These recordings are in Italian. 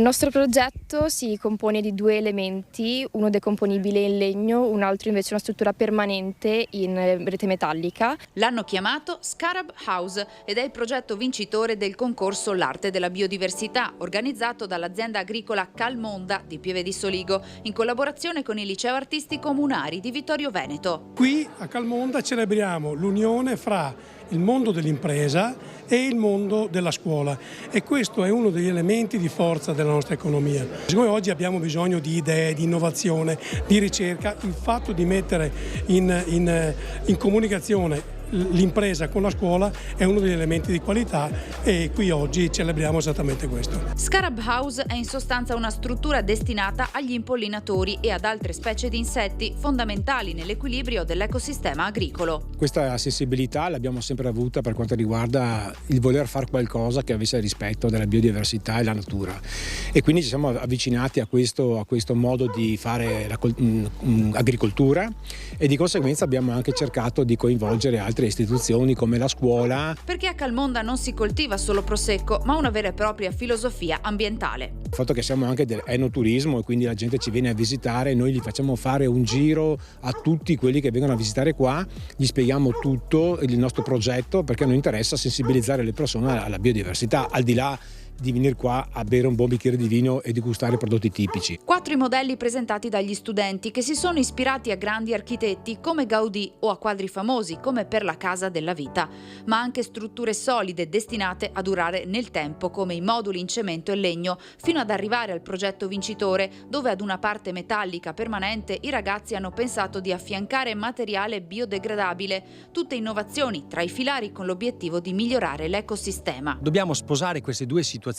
Il nostro progetto si compone di 2 elementi, uno decomponibile in legno, un altro invece una struttura permanente in rete metallica. L'hanno chiamato Scarab House ed è il progetto vincitore del concorso L'Arte della Biodiversità, organizzato dall'azienda agricola Calmonda di Pieve di Soligo, in collaborazione con il Liceo Artistico Munari di Vittorio Veneto. Qui a Calmonda celebriamo l'unione fra il mondo dell'impresa e il mondo della scuola, e questo è uno degli elementi di forza della nostra economia. Siccome oggi abbiamo bisogno di idee, di innovazione, di ricerca, il fatto di mettere in comunicazione l'impresa con la scuola è uno degli elementi di qualità, e qui oggi celebriamo esattamente questo. Scarab House è in sostanza una struttura destinata agli impollinatori e ad altre specie di insetti fondamentali nell'equilibrio dell'ecosistema agricolo. Questa sensibilità l'abbiamo sempre avuta per quanto riguarda il voler fare qualcosa che avesse rispetto della biodiversità e la natura, e quindi ci siamo avvicinati a questo modo di fare agricoltura, e di conseguenza abbiamo anche cercato di coinvolgere altre istituzioni come la scuola. Perché a Calmonda non si coltiva solo prosecco, ma una vera e propria filosofia ambientale. Il fatto che siamo anche dell'enoturismo, e quindi la gente ci viene a visitare, noi gli facciamo fare un giro a tutti quelli che vengono a visitare qua, gli spieghiamo tutto il nostro progetto, perché a noi interessa sensibilizzare le persone alla biodiversità, al di là di venire qua a bere un buon bicchiere di vino e di gustare prodotti tipici. 4 i modelli presentati dagli studenti, che si sono ispirati a grandi architetti come Gaudì o a quadri famosi come per la Casa della Vita, ma anche strutture solide destinate a durare nel tempo come i moduli in cemento e legno, fino ad arrivare al progetto vincitore, dove ad una parte metallica permanente i ragazzi hanno pensato di affiancare materiale biodegradabile, tutte innovazioni tra i filari con l'obiettivo di migliorare l'ecosistema. Dobbiamo sposare queste due situazioni,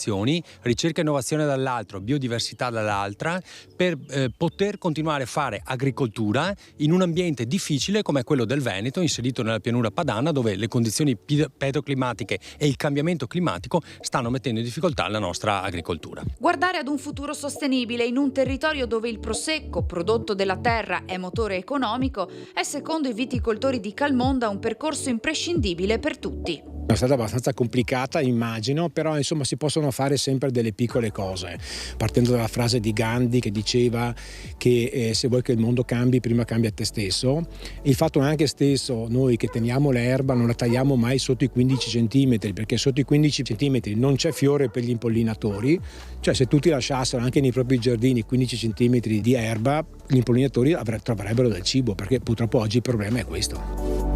ricerca e innovazione dall'altro, biodiversità dall'altra, per poter continuare a fare agricoltura in un ambiente difficile come quello del Veneto, inserito nella pianura padana, dove le condizioni pedoclimatiche e il cambiamento climatico stanno mettendo in difficoltà la nostra agricoltura. Guardare ad un futuro sostenibile in un territorio dove il prosecco, prodotto della terra, è motore economico, è secondo i viticoltori di Calmonda un percorso imprescindibile per tutti. È stata abbastanza complicata, immagino, però insomma si possono fare sempre delle piccole cose, partendo dalla frase di Gandhi che diceva che se vuoi che il mondo cambi, prima cambia te stesso. Il fatto anche stesso, noi che teniamo l'erba non la tagliamo mai sotto i 15 centimetri, perché sotto i 15 centimetri non c'è fiore per gli impollinatori, cioè se tutti lasciassero anche nei propri giardini 15 centimetri di erba, gli impollinatori troverebbero del cibo, perché purtroppo oggi il problema è questo.